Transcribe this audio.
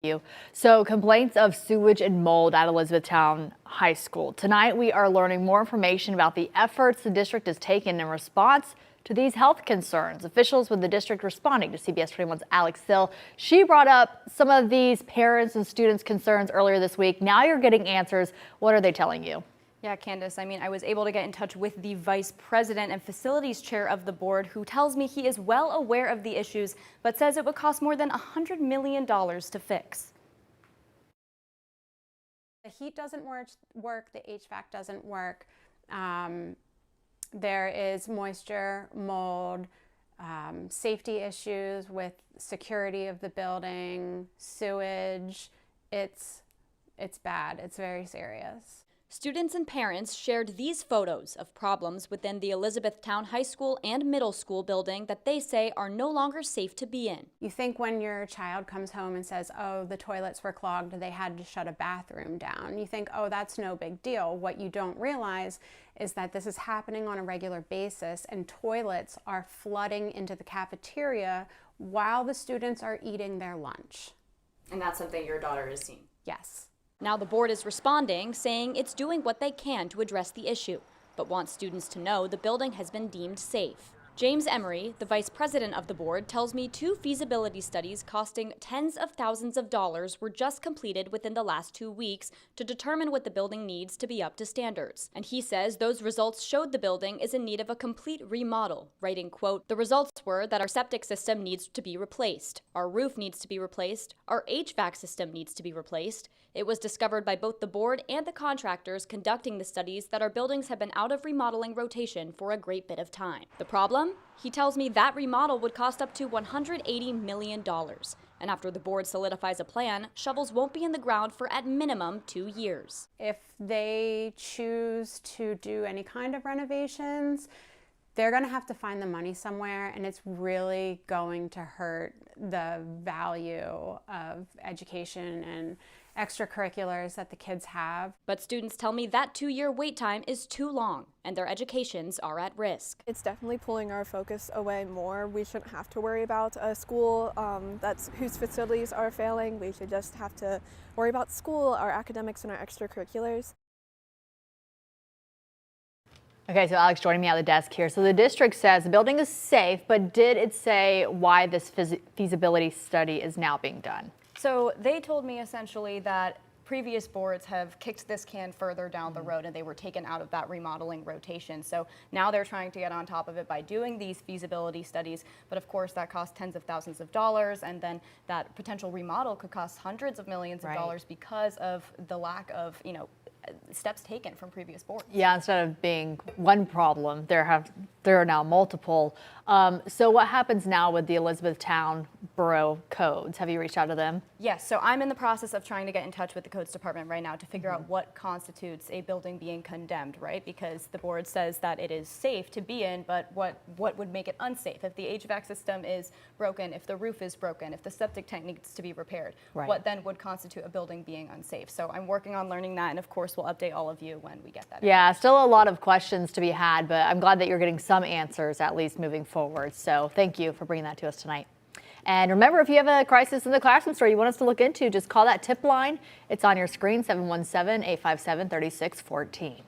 you. So complaints of sewage and mold at Elizabethtown High School. Tonight we are learning more information about the efforts the district has taken in response to these health concerns. Officials with the district responding to CBS 21's Alex Sill. She brought up some of these parents and students' concerns earlier this week. Now you're getting answers. What are they telling you? Yeah, Candace, I was able to get in touch with the vice president and facilities chair of the board, who tells me he is well aware of the issues, but says it would cost more than $100 million to fix. The heat doesn't work, the HVAC doesn't work. There is moisture, mold, safety issues with security of the building, sewage. It's bad. It's very serious. Students and parents shared these photos of problems within the Elizabethtown High School and middle school building that they say are no longer safe to be in. You think when your child comes home and says, oh, the toilets were clogged, they had to shut a bathroom down. You think, oh, that's no big deal. What you don't realize is that this is happening on a regular basis, and toilets are flooding into the cafeteria while the students are eating their lunch. And that's something your daughter has seen? Yes. Now the board is responding, saying it's doing what they can to address the issue, but wants students to know the building has been deemed safe. James Emery, the vice president of the board, tells me 2 feasibility studies costing tens of thousands of dollars were just completed within the last 2 weeks to determine what the building needs to be up to standards. And he says those results showed the building is in need of a complete remodel, writing, quote, "The results were that our septic system needs to be replaced, our roof needs to be replaced, our HVAC system needs to be replaced. It was discovered by both the board and the contractors conducting the studies that our buildings have been out of remodeling rotation for a great bit of time. The problem? He tells me that remodel would cost up to $180 million. And after the board solidifies a plan, shovels won't be in the ground for at minimum 2 years. If they choose to do any kind of renovations, they're going to have to find the money somewhere, and it's really going to hurt the value of education and extracurriculars that the kids have. But students tell me that 2-year wait time is too long, and their educations are at risk. It's definitely pulling our focus away more. We shouldn't have to worry about a school whose facilities are failing. We should just have to worry about school, our academics, and our extracurriculars. Okay, so Alex joining me at the desk here. So the district says the building is safe, but did it say why this feasibility study is now being done? So they told me essentially that previous boards have kicked this can further down the road and they were taken out of that remodeling rotation. So now they're trying to get on top of it by doing these feasibility studies. But of course that costs tens of thousands of dollars, and then that potential remodel could cost hundreds of millions of dollars because of the lack of, steps taken from previous boards. Yeah, instead of being one problem, there are now multiple. So what happens now with the Elizabethtown Borough codes? Have you reached out to them? Yes, so I'm in the process of trying to get in touch with the codes department right now to figure out what constitutes a building being condemned, right? Because the board says that it is safe to be in, but what would make it unsafe? If the HVAC system is broken, if the roof is broken, if the septic tank needs to be repaired, what then would constitute a building being unsafe? So I'm working on learning that, and of course we'll update all of you when we get that. Yeah, still a lot of questions to be had, but I'm glad that you're getting some answers at least moving forward. So thank you for bringing that to us tonight. And remember, if you have a crisis in the classroom story you want us to look into, just call that tip line. It's on your screen, 717-857-3614.